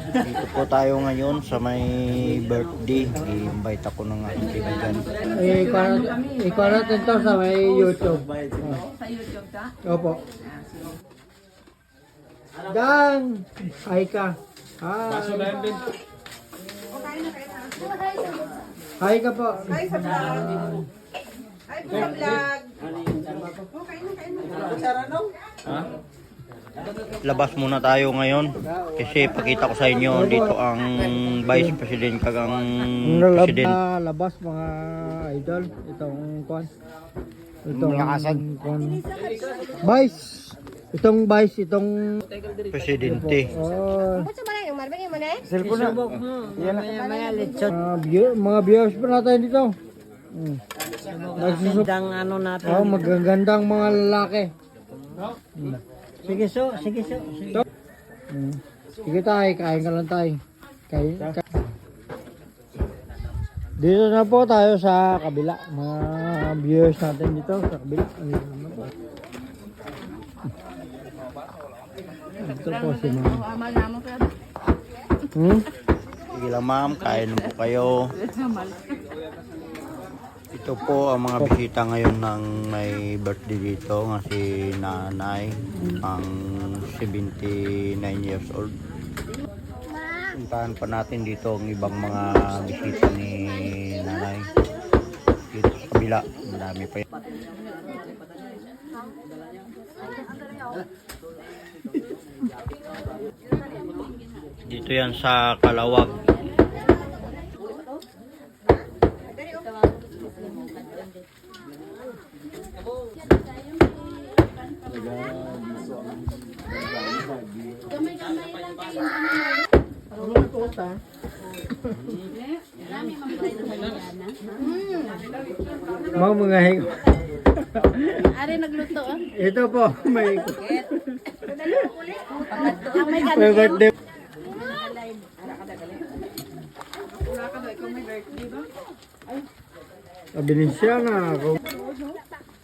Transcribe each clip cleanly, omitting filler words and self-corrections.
Dito po tayo ngayon sa may birthday. I-invite ako ng aking kaibigan. Ikaw natin to sa may YouTube. Sa YouTube ka? Opo. Dan! Hi ka. Hi. Hi ka po. Hi sa vlog. Hi po sa vlog. Oh, kain na. Kutsara no? Labas muna tayo ngayon kasi pakita ko sa inyo dito ang Vice President kagang President. Labas mga idol. Itong kwan. Itong kwan. Vice. Itong Vice. Itong Presidente. oh, Cellphone na. mga viewers pa natin dito. Magandang ano natin. Oh, magagandang mga lalaki. Sige so. Sige tayo, kain ka lang tayo. Kain. Dito na po tayo sa kabila. Mga viewers natin dito sa kabila. Ayun na po. Ito po si ma'am. Sige lang ma'am, kain po kayo. Ito po ang mga bisita ngayon ng may birthday dito nga si nanay, ang 79 years old. Puntahan pa natin dito ang ibang mga bisita ni nanay. Dito sa kabila, marami pa yan. Dito yan sa Kalawag. Mga mga hig. Ari nagluto ah. Ito po, may May may birthday. Wala ka ba? Ikaw may birthday ba? Sabi ni siya na ako.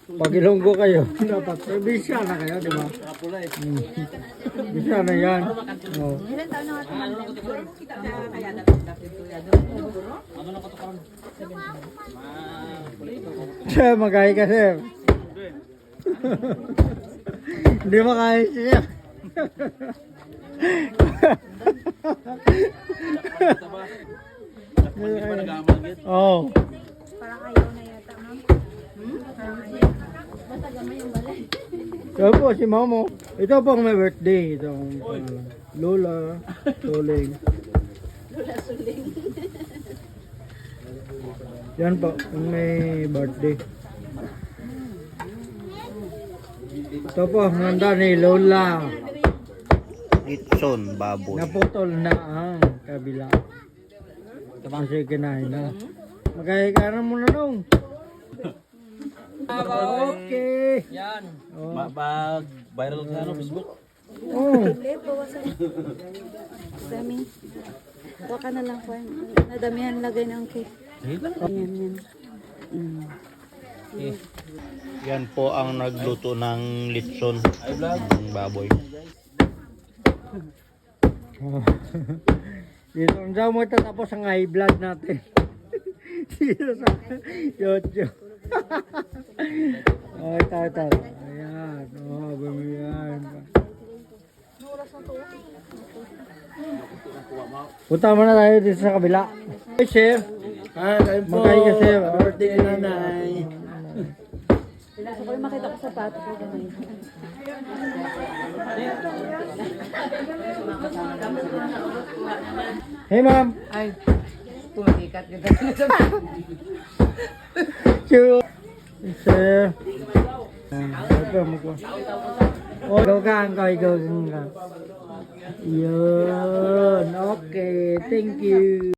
Pag ilonggo kayo, dapat sabi siya na kayo, di ba? Bisa na yan. Oh. Ilan taon na nga Siya, magkain ka, sir. Hindi makain siya. Oh. Parang ayaw na yata, ma'am. Parang ayaw. Basta gamay yung balay. Ito po si Mamo. Ito po ang may birthday. Itong Lola Suling. Lola Suling. Yan po, ang may birthday. Ito po, ang handa ni Lola. Litson, baboy. Naputol na ang kabila. Kasi kinain na. Magkahikaran mo na nung. Okay. Yan. Oh. Mag-viral ka no Facebook. Oh. Dami. Huwag ka na lang po. Nadamihan lagay ng cake. Yan. Yan po ang nagluto ng litson, ng baboy. Dito, saan mo tatapos ang high blood natin? Dito sa YouTube. Oh, ito. Ayan. Oh, bumiyan. Punta muna tayo dito sa kabila. Hey, chef. Kain po. Magkain ka, chef. Birthday ni nanay. Gusto ko yung makita ko sa pato ko gamay. Hey, ma'am. Ay, pumikat ka na sa Chef. Chef. Ito mo ko. Oh, ikaw ka. Yun. Okay. Thank you.